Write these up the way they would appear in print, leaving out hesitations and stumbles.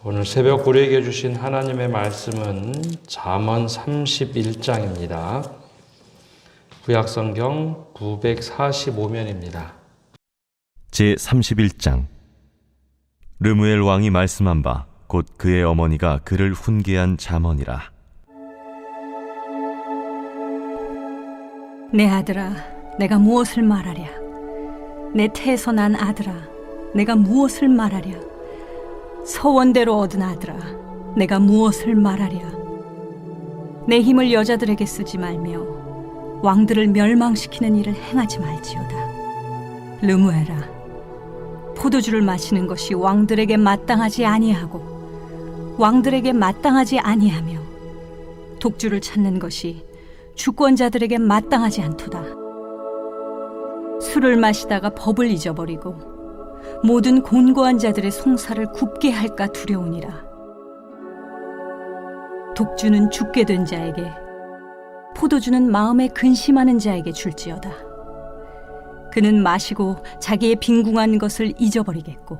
오늘 새벽 우리에게 주신 하나님의 말씀은 잠언 31장입니다. 구약성경 945면입니다. 제31장. 르무엘 왕이 말씀한 바 곧 그의 어머니가 그를 훈계한 잠언이라. 내 아들아, 내가 무엇을 말하랴? 내 태에서 난 아들아, 내가 무엇을 말하랴? 서원대로 얻은 아들아, 내가 무엇을 말하랴? 내 힘을 여자들에게 쓰지 말며 왕들을 멸망시키는 일을 행하지 말지어다. 르무엘아, 포도주를 마시는 것이 왕들에게 마땅하지 아니하고 왕들에게 마땅하지 아니하며 독주를 찾는 것이 주권자들에게 마땅하지 않도다. 술을 마시다가 법을 잊어버리고 모든 곤고한 자들의 송사를 굽게 할까 두려우니라. 독주는 죽게 된 자에게, 포도주는 마음에 근심하는 자에게 줄지어다. 그는 마시고 자기의 빈궁한 것을 잊어버리겠고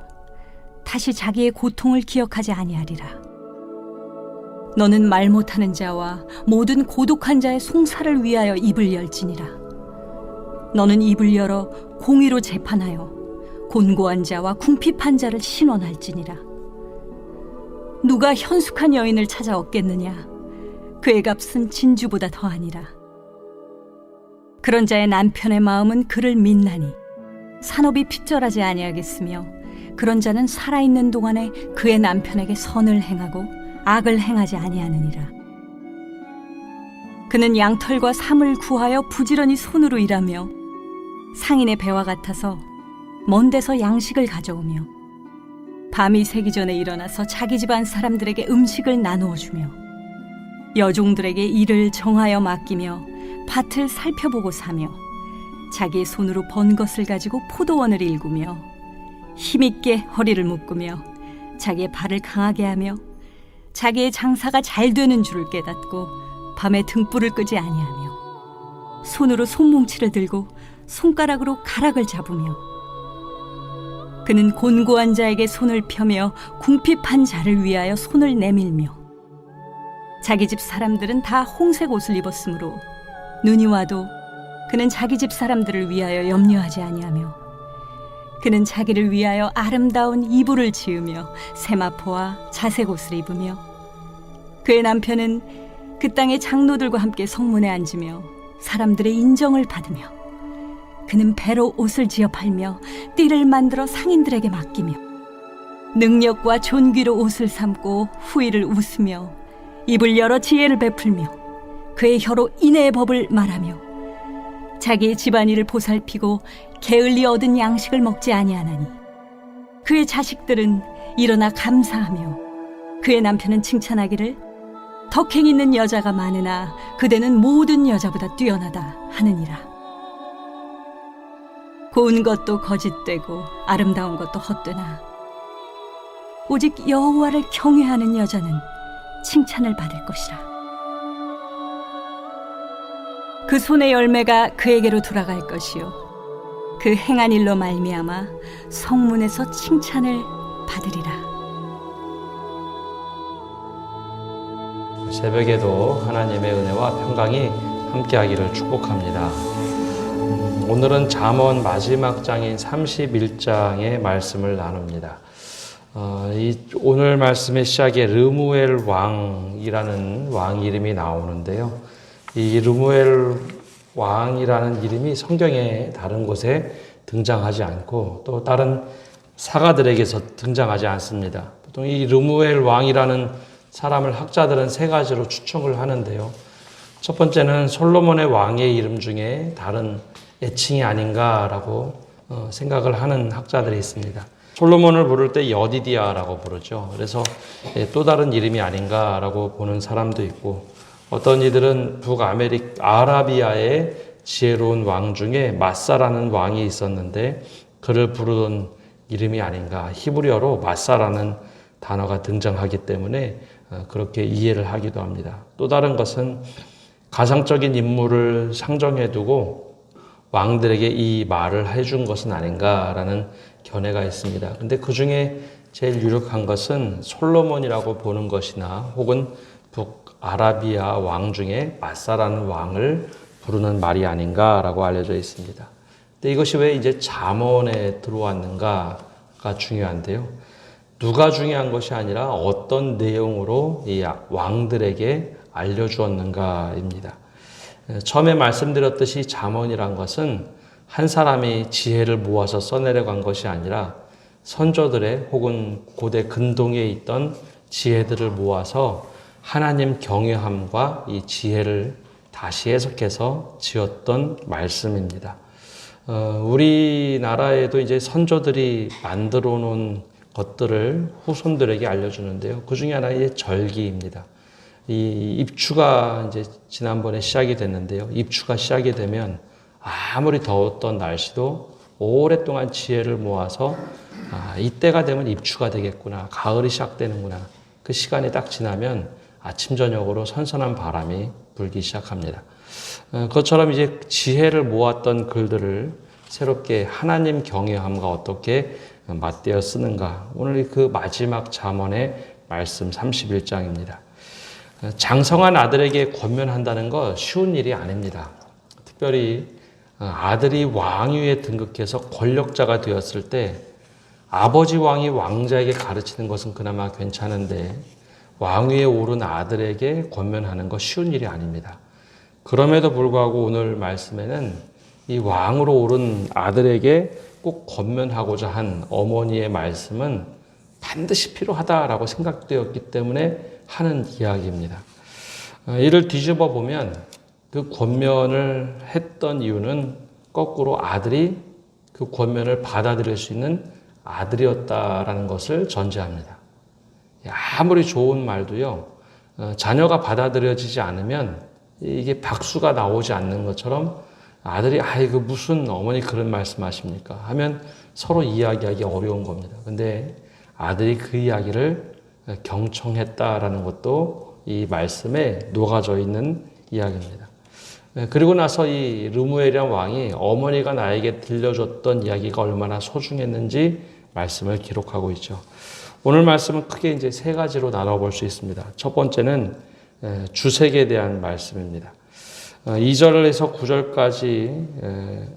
다시 자기의 고통을 기억하지 아니하리라. 너는 말 못하는 자와 모든 고독한 자의 송사를 위하여 입을 열지니라. 너는 입을 열어 공의로 재판하여 곤고한 자와 궁핍한 자를 신원할지니라. 누가 현숙한 여인을 찾아 얻겠느냐? 그의 값은 진주보다 더하니라. 그런 자의 남편의 마음은 그를 믿나니 산업이 핍절하지 아니하겠으며 그런 자는 살아있는 동안에 그의 남편에게 선을 행하고 악을 행하지 아니하느니라. 그는 양털과 삼을 구하여 부지런히 손으로 일하며 상인의 배와 같아서 먼 데서 양식을 가져오며 밤이 새기 전에 일어나서 자기 집안 사람들에게 음식을 나누어 주며 여종들에게 일을 정하여 맡기며 밭을 살펴보고 사며 자기의 손으로 번 것을 가지고 포도원을 일구며 힘있게 허리를 묶으며 자기의 발을 강하게 하며 자기의 장사가 잘 되는 줄을 깨닫고 밤에 등불을 끄지 아니하며 손으로 손뭉치를 들고 손가락으로 가락을 잡으며 그는 곤고한 자에게 손을 펴며 궁핍한 자를 위하여 손을 내밀며 자기 집 사람들은 다 홍색 옷을 입었으므로 눈이 와도 그는 자기 집 사람들을 위하여 염려하지 아니하며 그는 자기를 위하여 아름다운 이불을 지으며 세마포와 자색 옷을 입으며 그의 남편은 그 땅의 장로들과 함께 성문에 앉으며 사람들의 인정을 받으며 그는 배로 옷을 지어 팔며 띠를 만들어 상인들에게 맡기며 능력과 존귀로 옷을 삼고 후일을 웃으며 입을 열어 지혜를 베풀며 그의 혀로 인애의 법을 말하며 자기의 집안일을 보살피고 게을리 얻은 양식을 먹지 아니하나니 그의 자식들은 일어나 감사하며 그의 남편은 칭찬하기를 덕행 있는 여자가 많으나 그대는 모든 여자보다 뛰어나다 하느니라. 고운 것도 거짓되고 아름다운 것도 헛되나 오직 여호와를 경외하는 여자는 칭찬을 받을 것이라. 그 손의 열매가 그에게로 돌아갈 것이요 그 행한 일로 말미암아 성문에서 칭찬을 받으리라. 새벽에도 하나님의 은혜와 평강이 함께하기를 축복합니다. 오늘은 잠언 마지막 장인 31장의 말씀을 나눕니다. 오늘 말씀의 시작에 르무엘 왕이라는 왕 이름이 나오는데요. 이 르무엘 왕이라는 이름이 성경에 다른 곳에 등장하지 않고 또 다른 사가들에게서 등장하지 않습니다. 보통 이 르무엘 왕이라는 사람을 학자들은 세 가지로 추측을 하는데요. 첫 번째는 솔로몬의 왕의 이름 중에 다른 애칭이 아닌가라고 생각을 하는 학자들이 있습니다. 솔로몬을 부를 때 여디디아라고 부르죠. 그래서 또 다른 이름이 아닌가라고 보는 사람도 있고 어떤 이들은 아라비아의 지혜로운 왕 중에 마사라는 왕이 있었는데 그를 부르던 이름이 아닌가. 히브리어로 마사라는 단어가 등장하기 때문에 그렇게 이해를 하기도 합니다. 또 다른 것은 가상적인 인물을 상정해 두고 왕들에게 이 말을 해준 것은 아닌가라는 견해가 있습니다. 근데 그 중에 제일 유력한 것은 솔로몬이라고 보는 것이나 혹은 북아라비아 왕 중에 마사라는 왕을 부르는 말이 아닌가라고 알려져 있습니다. 근데 이것이 왜 이제 잠언에 들어왔는가가 중요한데요. 누가 중요한 것이 아니라 어떤 내용으로 이 왕들에게 알려주었는가입니다. 처음에 말씀드렸듯이 잠언이란 것은 한 사람이 지혜를 모아서 써내려간 것이 아니라 선조들의 혹은 고대 근동에 있던 지혜들을 모아서 하나님 경외함과 이 지혜를 다시 해석해서 지었던 말씀입니다. 우리나라에도 이제 선조들이 만들어 놓은 것들을 후손들에게 알려주는데요. 그 중에 하나가 절기입니다. 이 입추가 이제 지난번에 시작이 됐는데요. 입추가 시작이 되면 아무리 더웠던 날씨도 오랫동안 지혜를 모아서 이때가 되면 입추가 되겠구나. 가을이 시작되는구나. 그 시간이 딱 지나면 아침 저녁으로 선선한 바람이 불기 시작합니다. 그것처럼 이제 지혜를 모았던 글들을 새롭게 하나님 경외함과 어떻게 맞대어 쓰는가. 오늘 그 마지막 잠언의 말씀 31장입니다. 장성한 아들에게 권면한다는 거 쉬운 일이 아닙니다. 특별히 아들이 왕위에 등극해서 권력자가 되었을 때 아버지 왕이 왕자에게 가르치는 것은 그나마 괜찮은데 왕위에 오른 아들에게 권면하는 거 쉬운 일이 아닙니다. 그럼에도 불구하고 오늘 말씀에는 이 왕으로 오른 아들에게 꼭 권면하고자 한 어머니의 말씀은 반드시 필요하다라고 생각되었기 때문에 하는 이야기입니다. 이를 뒤집어 보면 그 권면을 했던 이유는 거꾸로 아들이 그 권면을 받아들일 수 있는 아들이었다라는 것을 전제합니다. 아무리 좋은 말도요, 자녀가 받아들여지지 않으면 이게 박수가 나오지 않는 것처럼 아들이 아이고 무슨 어머니 그런 말씀하십니까? 하면 서로 이야기하기 어려운 겁니다. 근데 아들이 그 이야기를 경청했다라는 것도 이 말씀에 녹아져 있는 이야기입니다. 그리고 나서 이 르무엘이란 왕이 어머니가 나에게 들려줬던 이야기가 얼마나 소중했는지 말씀을 기록하고 있죠. 오늘 말씀은 크게 이제 세 가지로 나눠볼 수 있습니다. 첫 번째는 주색에 대한 말씀입니다. 2절에서 9절까지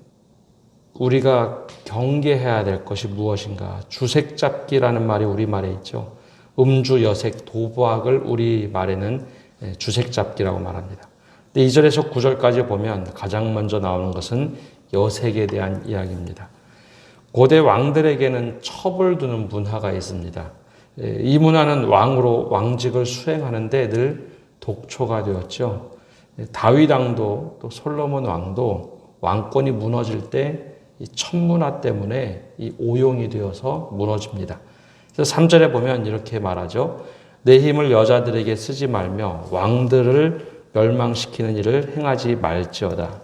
우리가 경계해야 될 것이 무엇인가. 주색 잡기라는 말이 우리말에 있죠. 음주, 여색, 도박을 우리말에는 주색 잡기라고 말합니다. 근데 2절에서 9절까지 보면 가장 먼저 나오는 것은 여색에 대한 이야기입니다. 고대 왕들에게는 첩을 두는 문화가 있습니다. 이 문화는 왕으로 왕직을 수행하는데 늘 독초가 되었죠. 다윗 왕도 또 솔로몬 왕도 왕권이 무너질 때 이 첩문화 때문에 이 오용이 되어서 무너집니다. 그래서 3절에 보면 이렇게 말하죠. 내 힘을 여자들에게 쓰지 말며 왕들을 멸망시키는 일을 행하지 말지어다.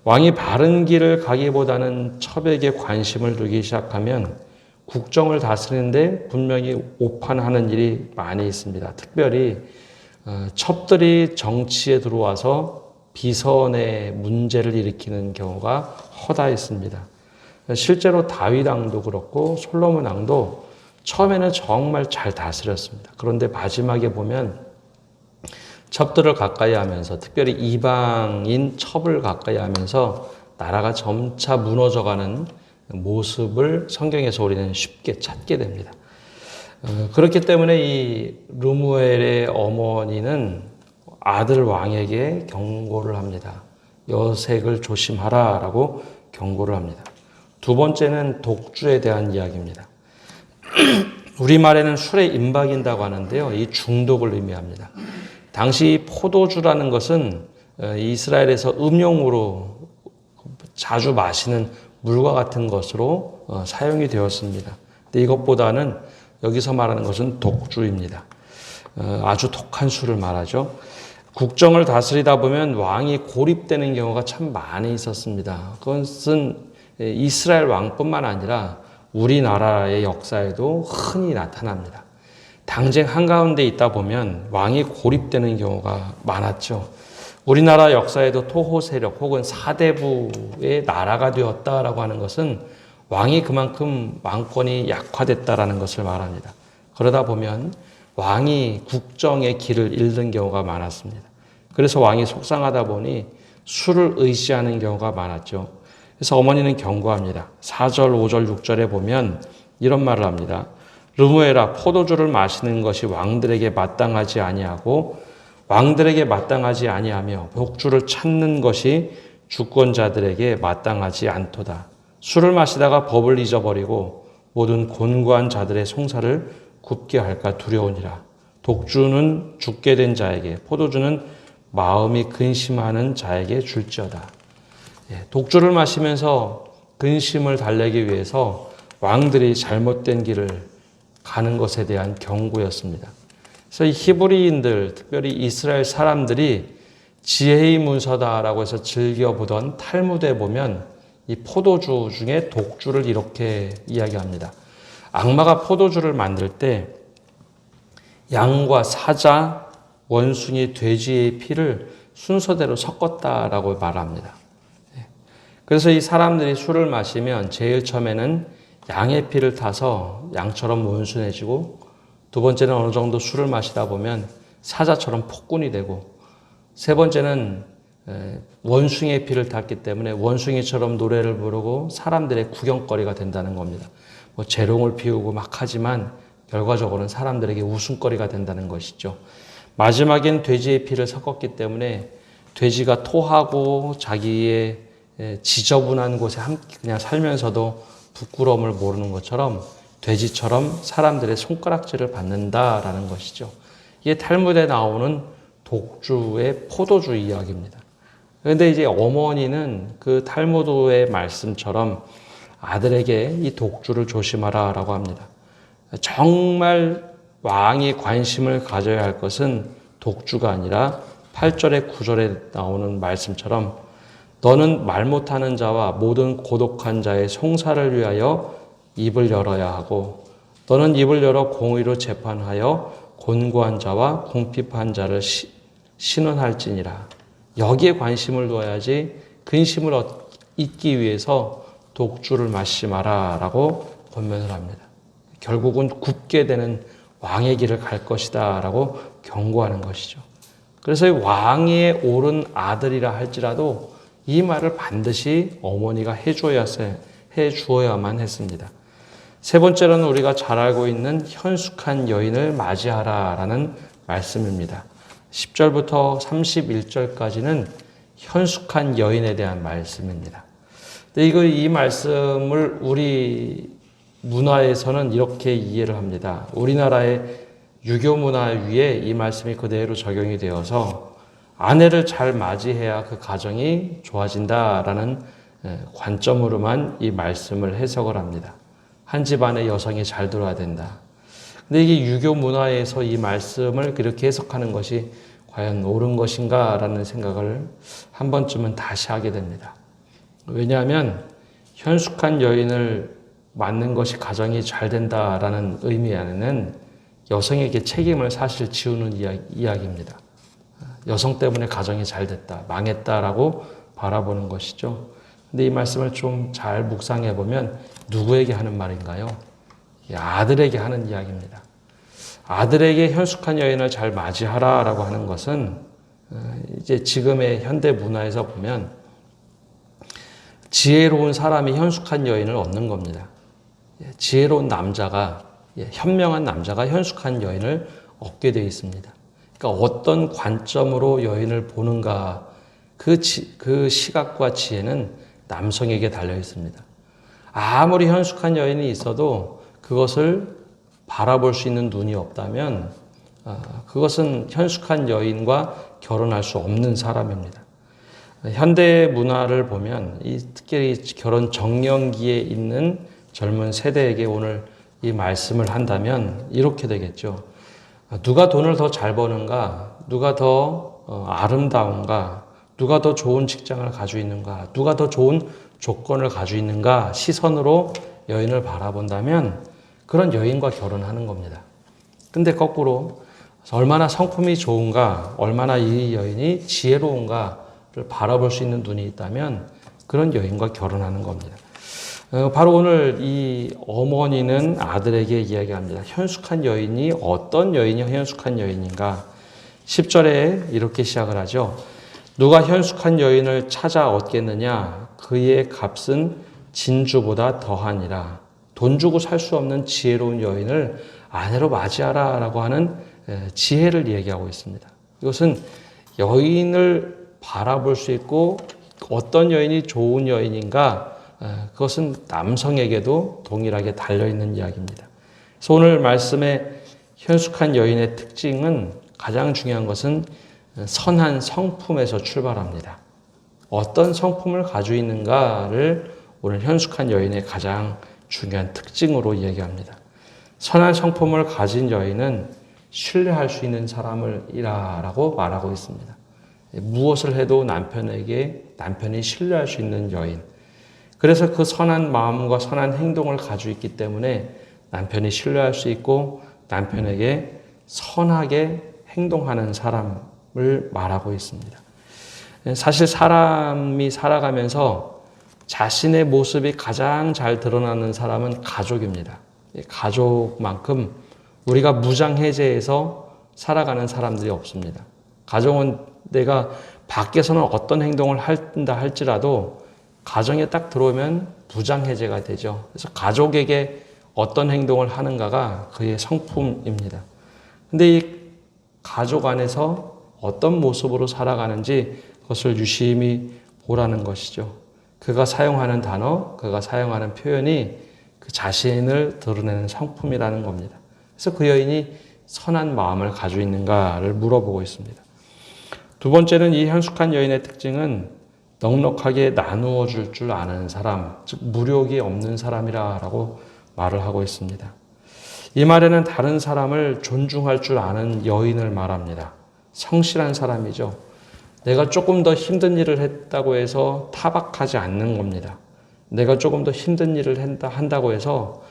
왕이 바른 길을 가기보다는 첩에게 관심을 두기 시작하면 국정을 다스리는데 분명히 오판하는 일이 많이 있습니다. 특별히 첩들이 정치에 들어와서 비선의 문제를 일으키는 경우가 허다했습니다. 실제로 다윗 왕도 그렇고 솔로몬 왕도 처음에는 정말 잘 다스렸습니다. 그런데 마지막에 보면 첩들을 가까이 하면서 특별히 이방인 첩을 가까이 하면서 나라가 점차 무너져가는 모습을 성경에서 우리는 쉽게 찾게 됩니다. 그렇기 때문에 이 르무엘의 어머니는 아들 왕에게 경고를 합니다. 여색을 조심하라 라고 경고를 합니다. 두 번째는 독주에 대한 이야기입니다. 우리말에는 술에 임박인다고 하는데요. 이 중독을 의미합니다. 당시 포도주라는 것은 이스라엘에서 음용으로 자주 마시는 물과 같은 것으로 사용이 되었습니다. 근데 이것보다는 여기서 말하는 것은 독주입니다. 아주 독한 술을 말하죠. 국정을 다스리다 보면 왕이 고립되는 경우가 참 많이 있었습니다. 그것은 이스라엘 왕뿐만 아니라 우리나라의 역사에도 흔히 나타납니다. 당쟁 한가운데 있다 보면 왕이 고립되는 경우가 많았죠. 우리나라 역사에도 토호 세력 혹은 사대부의 나라가 되었다라고 하는 것은 왕이 그만큼 왕권이 약화됐다라는 것을 말합니다. 그러다 보면 왕이 국정의 길을 잃는 경우가 많았습니다. 그래서 왕이 속상하다 보니 술을 의지하는 경우가 많았죠. 그래서 어머니는 경고합니다. 4절, 5절, 6절에 보면 이런 말을 합니다. 르무엘아, 포도주를 마시는 것이 왕들에게 마땅하지 아니하고 왕들에게 마땅하지 아니하며 독주를 찾는 것이 주권자들에게 마땅하지 않도다. 술을 마시다가 법을 잊어버리고 모든 곤고한 자들의 송사를 굽게 할까 두려우니라. 독주는 죽게 된 자에게, 포도주는 마음이 근심하는 자에게 줄지어다. 독주를 마시면서 근심을 달래기 위해서 왕들이 잘못된 길을 가는 것에 대한 경고였습니다. 그래서 이 히브리인들, 특별히 이스라엘 사람들이 지혜의 문서다라고 해서 즐겨보던 탈무드에 보면 이 포도주 중에 독주를 이렇게 이야기합니다. 악마가 포도주를 만들 때 양과 사자, 원숭이, 돼지의 피를 순서대로 섞었다라고 말합니다. 그래서 이 사람들이 술을 마시면 제일 처음에는 양의 피를 타서 양처럼 온순해지고, 두 번째는 어느 정도 술을 마시다 보면 사자처럼 폭군이 되고, 세 번째는 원숭이의 피를 탔기 때문에 원숭이처럼 노래를 부르고 사람들의 구경거리가 된다는 겁니다. 뭐 재롱을 피우고 막 하지만 결과적으로는 사람들에게 웃음거리가 된다는 것이죠. 마지막엔 돼지의 피를 섞었기 때문에 돼지가 토하고 자기의 지저분한 곳에 그냥 살면서도 부끄러움을 모르는 것처럼 돼지처럼 사람들의 손가락질을 받는다라는 것이죠. 이게 탈무드에 나오는 독주의 포도주 이야기입니다. 그런데 이제 어머니는 그 탈무드의 말씀처럼 아들에게 이 독주를 조심하라 라고 합니다. 정말 왕이 관심을 가져야 할 것은 독주가 아니라 8절에 9절에 나오는 말씀처럼 너는 말 못하는 자와 모든 고독한 자의 송사를 위하여 입을 열어야 하고 너는 입을 열어 공의로 재판하여 곤고한 자와 궁핍한 자를 신원할지니라. 여기에 관심을 둬야지 근심을 잊기 위해서 독주를 마시지 마라 라고 권면을 합니다. 결국은 굽게 되는 왕의 길을 갈 것이다 라고 경고하는 것이죠. 그래서 왕위에 오른 아들이라 할지라도 이 말을 반드시 어머니가 해주어야만 했습니다. 세 번째로는 우리가 잘 알고 있는 현숙한 여인을 맞이하라 라는 말씀입니다. 10절부터 31절까지는 현숙한 여인에 대한 말씀입니다. 근데 이 말씀을 우리 문화에서는 이렇게 이해를 합니다. 우리나라의 유교 문화 위에 이 말씀이 그대로 적용이 되어서 아내를 잘 맞이해야 그 가정이 좋아진다라는 관점으로만 이 말씀을 해석을 합니다. 한 집안의 여성이 잘 들어야 된다. 근데 이게 유교 문화에서 이 말씀을 그렇게 해석하는 것이 과연 옳은 것인가라는 생각을 한 번쯤은 다시 하게 됩니다. 왜냐하면 현숙한 여인을 맞는 것이 가정이 잘 된다라는 의미 안에는 여성에게 책임을 사실 지우는 이야기입니다. 여성 때문에 가정이 잘 됐다, 망했다라고 바라보는 것이죠. 근데 이 말씀을 좀 잘 묵상해 보면 누구에게 하는 말인가요? 아들에게 하는 이야기입니다. 아들에게 현숙한 여인을 잘 맞이하라라고 하는 것은 이제 지금의 현대 문화에서 보면 지혜로운 사람이 현숙한 여인을 얻는 겁니다. 지혜로운 남자가, 현명한 남자가 현숙한 여인을 얻게 되어 있습니다. 그러니까 어떤 관점으로 여인을 보는가, 그 시각과 지혜는 남성에게 달려 있습니다. 아무리 현숙한 여인이 있어도 그것을 바라볼 수 있는 눈이 없다면 그것은 현숙한 여인과 결혼할 수 없는 사람입니다. 현대 문화를 보면 특히 결혼 정년기에 있는 젊은 세대에게 오늘 이 말씀을 한다면 이렇게 되겠죠. 누가 돈을 더 잘 버는가? 누가 더 아름다운가? 누가 더 좋은 직장을 가지고 있는가? 누가 더 좋은 조건을 가지고 있는가? 시선으로 여인을 바라본다면 그런 여인과 결혼하는 겁니다. 근데 거꾸로 얼마나 성품이 좋은가? 얼마나 이 여인이 지혜로운가를 바라볼 수 있는 눈이 있다면 그런 여인과 결혼하는 겁니다. 바로 오늘 이 어머니는 아들에게 이야기합니다. 현숙한 여인이 어떤 여인이 현숙한 여인인가? 10절에 이렇게 시작을 하죠. 누가 현숙한 여인을 찾아 얻겠느냐? 그의 값은 진주보다 더하니라. 돈 주고 살 수 없는 지혜로운 여인을 아내로 맞이하라 라고 하는 지혜를 얘기하고 있습니다. 이것은 여인을 바라볼 수 있고 어떤 여인이 좋은 여인인가, 그것은 남성에게도 동일하게 달려있는 이야기입니다. 그래서 오늘 말씀의 현숙한 여인의 특징은, 가장 중요한 것은 선한 성품에서 출발합니다. 어떤 성품을 가지고 있는가를 오늘 현숙한 여인의 가장 중요한 특징으로 이야기합니다. 선한 성품을 가진 여인은 신뢰할 수 있는 사람이라고 말하고 있습니다. 무엇을 해도 남편이 신뢰할 수 있는 여인. 그래서 그 선한 마음과 선한 행동을 가지고 있기 때문에 남편이 신뢰할 수 있고 남편에게 선하게 행동하는 사람을 말하고 있습니다. 사실 사람이 살아가면서 자신의 모습이 가장 잘 드러나는 사람은 가족입니다. 가족만큼 우리가 무장해제해서 살아가는 사람들이 없습니다. 가정은 내가 밖에서는 어떤 행동을 한다 할지라도 가정에 딱 들어오면 무장해제가 되죠. 그래서 가족에게 어떤 행동을 하는가가 그의 성품입니다. 근데 이 가족 안에서 어떤 모습으로 살아가는지 그것을 유심히 보라는 것이죠. 그가 사용하는 단어, 그가 사용하는 표현이 그 자신을 드러내는 성품이라는 겁니다. 그래서 그 여인이 선한 마음을 가지고 있는가를 물어보고 있습니다. 두 번째는 이 현숙한 여인의 특징은 넉넉하게 나누어 줄 줄 아는 사람, 즉 무력이 없는 사람이라고 말을 하고 있습니다. 이 말에는 다른 사람을 존중할 줄 아는 여인을 말합니다. 성실한 사람이죠. 내가 조금 더 힘든 일을 했다고 해서 타박하지 않는 겁니다. 내가 조금 더 힘든 일을 한다고 해서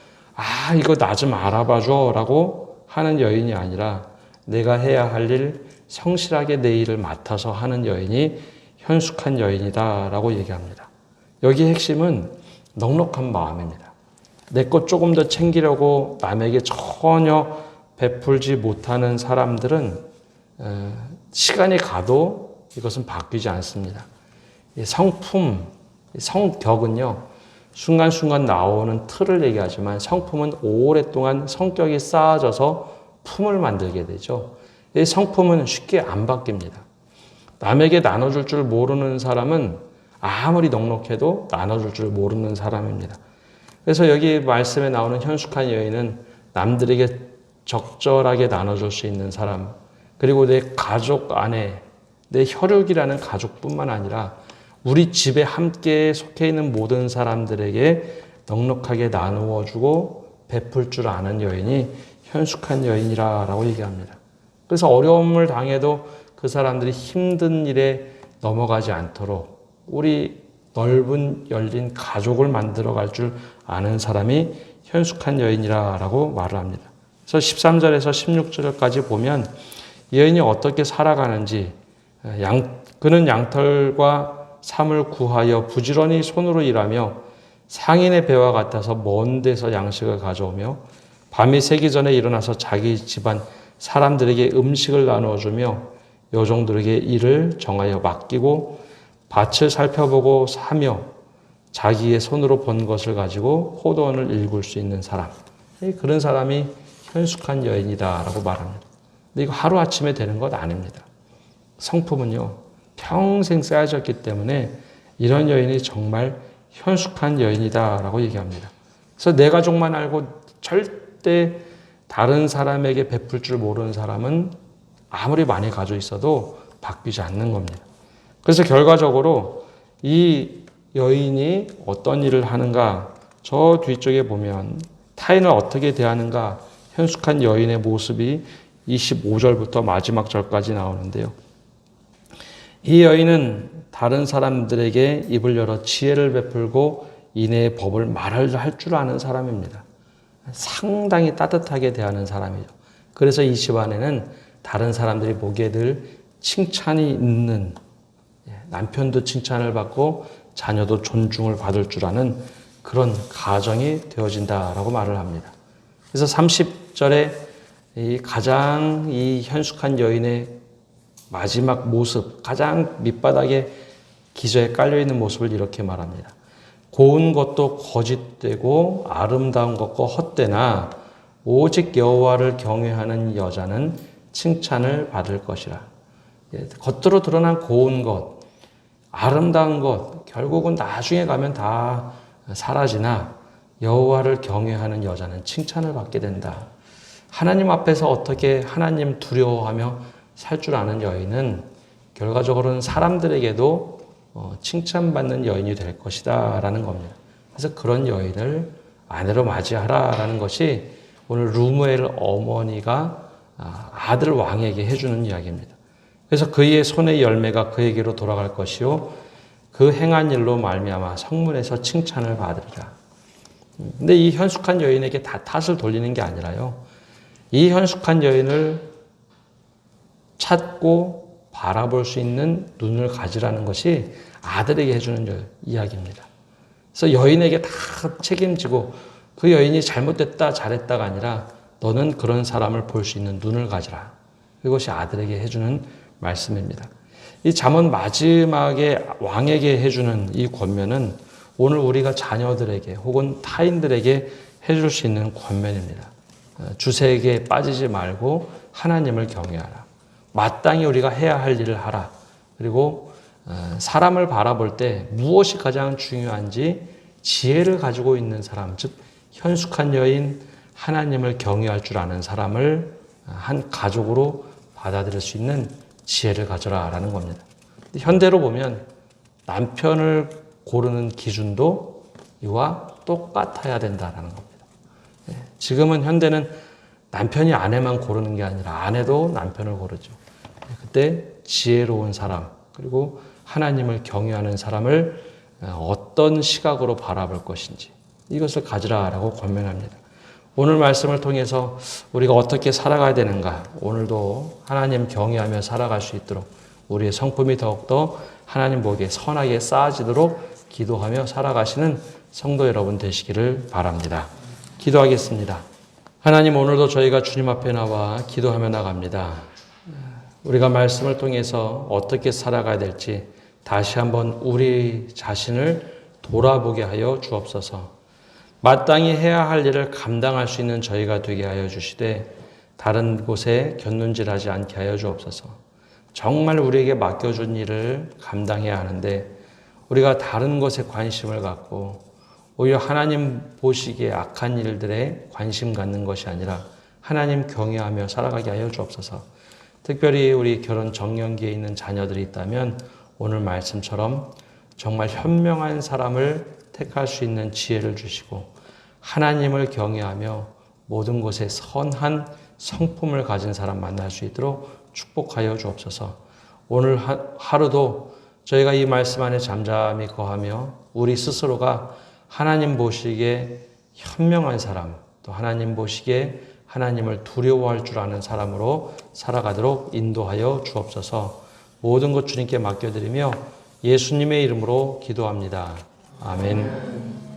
이거 나 좀 알아봐줘 라고 하는 여인이 아니라 내가 해야 할 일 성실하게 내 일을 맡아서 하는 여인이 현숙한 여인이다 라고 얘기합니다. 여기의 핵심은 넉넉한 마음입니다. 내 것 조금 더 챙기려고 남에게 전혀 베풀지 못하는 사람들은 시간이 가도 이것은 바뀌지 않습니다. 성품, 성격은요, 순간순간 나오는 틀을 얘기하지만 성품은 오랫동안 성격이 쌓아져서 품을 만들게 되죠. 이 성품은 쉽게 안 바뀝니다. 남에게 나눠줄 줄 모르는 사람은 아무리 넉넉해도 나눠줄 줄 모르는 사람입니다. 그래서 여기 말씀에 나오는 현숙한 여인은 남들에게 적절하게 나눠줄 수 있는 사람, 그리고 내 가족 안에 내 혈육이라는 가족뿐만 아니라 우리 집에 함께 속해 있는 모든 사람들에게 넉넉하게 나누어주고 베풀 줄 아는 여인이 현숙한 여인이라고 얘기합니다. 그래서 어려움을 당해도 그 사람들이 힘든 일에 넘어가지 않도록 우리 넓은 열린 가족을 만들어갈 줄 아는 사람이 현숙한 여인이라고 말을 합니다. 그래서 13절에서 16절까지 보면 여인이 어떻게 살아가는지, 그는 양털과 삼을 구하여 부지런히 손으로 일하며 상인의 배와 같아서 먼 데서 양식을 가져오며 밤이 새기 전에 일어나서 자기 집안 사람들에게 음식을 나누어주며 여종들에게 일을 정하여 맡기고 밭을 살펴보고 사며 자기의 손으로 번 것을 가지고 포도원을 일굴 수 있는 사람, 그런 사람이 현숙한 여인이다라고 말합니다. 근데 이거 하루아침에 되는 것 아닙니다. 성품은요, 평생 쌓여졌기 때문에 이런 여인이 정말 현숙한 여인이다라고 얘기합니다. 그래서 내 가족만 알고 절대 다른 사람에게 베풀 줄 모르는 사람은 아무리 많이 가지고 있어도 바뀌지 않는 겁니다. 그래서 결과적으로 이 여인이 어떤 일을 하는가, 저 뒤쪽에 보면 타인을 어떻게 대하는가, 현숙한 여인의 모습이 25절부터 마지막 절까지 나오는데요. 이 여인은 다른 사람들에게 입을 열어 지혜를 베풀고 이내의 법을 말할 줄 아는 사람입니다. 상당히 따뜻하게 대하는 사람이죠. 그래서 이 집안에는 다른 사람들이 보기에 늘 칭찬이 있는, 남편도 칭찬을 받고 자녀도 존중을 받을 줄 아는 그런 가정이 되어진다라고 말을 합니다. 그래서 30절에 이 가장 이 현숙한 여인의 마지막 모습, 가장 밑바닥에 기저에 깔려있는 모습을 이렇게 말합니다. 고운 것도 거짓되고 아름다운 것과 헛되나 오직 여호와를 경외하는 여자는 칭찬을 받을 것이라. 겉으로 드러난 고운 것, 아름다운 것, 결국은 나중에 가면 다 사라지나 여호와를 경외하는 여자는 칭찬을 받게 된다. 하나님 앞에서 어떻게 하나님 두려워하며 살 줄 아는 여인은 결과적으로는 사람들에게도 칭찬받는 여인이 될 것이다 라는 겁니다. 그래서 그런 여인을 아내로 맞이하라 라는 것이 오늘 르무엘 어머니가 아들 왕에게 해주는 이야기입니다. 그래서 그의 손의 열매가 그에게로 돌아갈 것이요 그 행한 일로 말미암아 성문에서 칭찬을 받으리라. 근데 이 현숙한 여인에게 다 탓을 돌리는 게 아니라요. 이 현숙한 여인을 찾고 바라볼 수 있는 눈을 가지라는 것이 아들에게 해주는 이야기입니다. 그래서 여인에게 다 책임지고 그 여인이 잘못됐다 잘했다가 아니라 너는 그런 사람을 볼 수 있는 눈을 가지라. 이것이 아들에게 해주는 말씀입니다. 이 잠언 마지막에 왕에게 해주는 이 권면은 오늘 우리가 자녀들에게 혹은 타인들에게 해줄 수 있는 권면입니다. 주색에 빠지지 말고 하나님을 경외하라. 마땅히 우리가 해야 할 일을 하라. 그리고 사람을 바라볼 때 무엇이 가장 중요한지 지혜를 가지고 있는 사람, 즉 현숙한 여인, 하나님을 경외할 줄 아는 사람을 한 가족으로 받아들일 수 있는 지혜를 가져라 라는 겁니다. 현대로 보면 남편을 고르는 기준도 이와 똑같아야 된다라는 겁니다. 지금은 현대는 남편이 아내만 고르는 게 아니라 아내도 남편을 고르죠. 그때 지혜로운 사람, 그리고 하나님을 경외하는 사람을 어떤 시각으로 바라볼 것인지 이것을 가지라라고 권면합니다. 오늘 말씀을 통해서 우리가 어떻게 살아가야 되는가, 오늘도 하나님 경외하며 살아갈 수 있도록 우리의 성품이 더욱더 하나님 보기에 선하게 쌓아지도록 기도하며 살아가시는 성도 여러분 되시기를 바랍니다. 기도하겠습니다. 하나님, 오늘도 저희가 주님 앞에 나와 기도하며 나갑니다. 우리가 말씀을 통해서 어떻게 살아가야 될지 다시 한번 우리 자신을 돌아보게 하여 주옵소서. 마땅히 해야 할 일을 감당할 수 있는 저희가 되게 하여 주시되 다른 곳에 곁눈질하지 않게 하여 주옵소서. 정말 우리에게 맡겨준 일을 감당해야 하는데 우리가 다른 것에 관심을 갖고 오히려 하나님 보시기에 악한 일들에 관심 갖는 것이 아니라 하나님 경외하며 살아가게 하여 주옵소서. 특별히 우리 결혼 정년기에 있는 자녀들이 있다면 오늘 말씀처럼 정말 현명한 사람을 택할 수 있는 지혜를 주시고 하나님을 경외하며 모든 곳에 선한 성품을 가진 사람 만날 수 있도록 축복하여 주옵소서. 오늘 하루도 저희가 이 말씀 안에 잠잠히 거하며 우리 스스로가 하나님 보시기에 현명한 사람, 또 하나님 보시기에 하나님을 두려워할 줄 아는 사람으로 살아가도록 인도하여 주옵소서. 모든 것 주님께 맡겨드리며 예수님의 이름으로 기도합니다. 아멘.